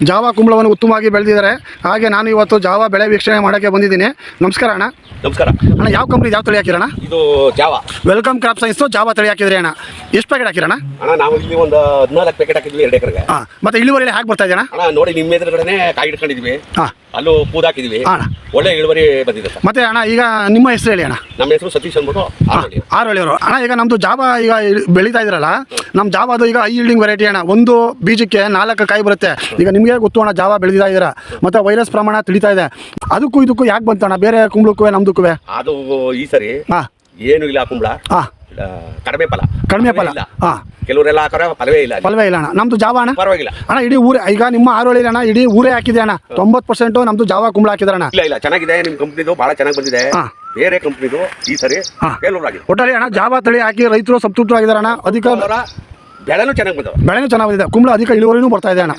Java ಕುಂಬಳವನ್ನು ಉತ್ತಮವಾಗಿ ಬೆಳೆದಿದ್ದಾರೆ. ಹಾಗೆ ನಾನು ಇವತ್ತು ಜಾವಾ ಬೆಳೆ ವೀಕ್ಷಣೆ ಮಾಡೋಕ್ಕೆ ಬಂದಿದ್ದೀನಿ. ನಮಸ್ಕಾರ ಅಣ್ಣ. ನಮಸ್ಕಾರ ಅಣ್ಣ, ಯಾವ ಕಂಪ್ನಿ ಯಾವ ತಳಿ ಹಾಕಿರಣ್ಣ? ಇದು Java welcome crop science Java ತಳಿ ಹಾಕಿದ್ರಿ ಅಣ್ಣ. ಎಷ್ಟು ಪ್ಯಾಕೆಟ್ ಹಾಕಿರಣ್ಣ? ಅಣ್ಣ ನಾವು ಇಲ್ಲಿ ಒಂದು 14 ಪ್ಯಾಕೆಟ್ ಹಾಕಿದ್ವಿ 2 ಎಕರೆಗೆ. ಮತ್ತೆ ಇಳುವರಿ ಹೇಗೆ ಬರ್ತಾ ಇದೆ ಅಣ್ಣ? ಅಣ್ಣ ನೋಡಿ ನಿಮ್ಮ ಎದುರುಗಡೆನೆ ಕಾಯಿ ಇಟ್ಕೊಂಡಿದ್ವಿ. ಅಲ್ಲೂ ಪೂದ್ ಹಾಕಿದ್ವಿ. ಒಳ್ಳೆ ಇಳುವರಿ ಬಂದಿದೆ ಸರ್. ಮತ್ತೆ ಅಣ್ಣ, ಈಗ ನಿಮ್ಮ ಹೆಸರು ಹೇಳಿ ಅಣ್ಣ. ನಮ್ಮ ಹೆಸರು ಸತೀಶ್ ಅಂದ್ಬಿಟ್ಟು ಆರೋಳಿಯವರು. ಅಣ್ಣ, ಈಗ ನಮ್ದು ಜಾವಾ ಈಗ ಬೆಳೀತಾ ಇದ್ರಲ್ಲ, ನಮ್ಮ ಜಾವಾದು ಈಗ ಹೈ ಈಲ್ಡಿಂಗ್ ವೆರೈಟಿ ಅಣ್ಣ. ಒಂದು ಬೀಜಕ್ಕೆ 4 ಕಾಯಿ ಬರುತ್ತೆ. ಈಗ ನಿಮಗೆ ಗೊತ್ತು ಅಣ್ಣ, ಜಾವಾ ಬೆಳೀತಾ ಇದ್ದೀರಾ, ಮತ್ತೆ ವೈರಸ್ ಪ್ರಮಾಣ ತಿಳಿತಾ ಇದೆ. ಅದಕ್ಕೂ ಇದಕ್ಕೂ ಯಾಕೆ ಬಂತಣ್ಣ? ಬೇರೆ ಕುಂಬಳಕ್ಕೂ ನಮ್ದಕ್ಕೂ ಅದು ಈ ಸರಿ ಏನು ಇಲ್ಲ. ಕುಂಬಳ ಕಡಿಮೆ ಫಲ. ಕೆಲವರೆಲ್ಲ ಹಾಕೋರೆ ಫಲವೇ ಇಲ್ಲ ಅಣ್ಣ. ನಮ್ದು ಜಾವಾ ಅಣ್ಣ ಪರವಾಗಿಲ್ಲ ಅಣ್ಣ. ಇಡೀ ಊರೇ ಈಗ ನಿಮ್ಮ ಆರೋಳಿ ಅಣ್ಣ, ಇಡೀ ಊರೇ ಹಾಕಿದೆ ಅಣ್ಣ. 90% ನಮ್ದು ಜಾವಾ ಕುಂಬಳ ಹಾಕಿದ್ರೆ ಅಣ್ಣ. ಇಲ್ಲ ಚೆನ್ನಾಗಿದೆ. ನಿಮ್ಮ ಕಂಪ್ನಿದು ಬಹಳ ಚೆನ್ನಾಗಿ ಬಂದಿದೆ. ಬೇರೆ ಕಂಪ್ನಿದು ಈ ಸರಿ ಫೇಲ್ಯೂರ್ ಆಗಿದೆ. ಒಟ್ಟಾರೆ ಅಣ್ಣ, ಜಾವಾ ತಳಿ ಹಾಕಿ ರೈತರು ಸಂತೃಪ್ತರಾಗಿದ್ದಾರೆ ಅಣ್ಣ. ಅಧಿಕ ಬೆಳೆನೂ ಚೆನ್ನಾಗಿ ಬಂದಿದೆ. ಕುಂಬಳ ಅಧಿಕ ಇಳುವರಿನೂ ಬರ್ತಾ ಇದೆ ಅಣ್ಣ.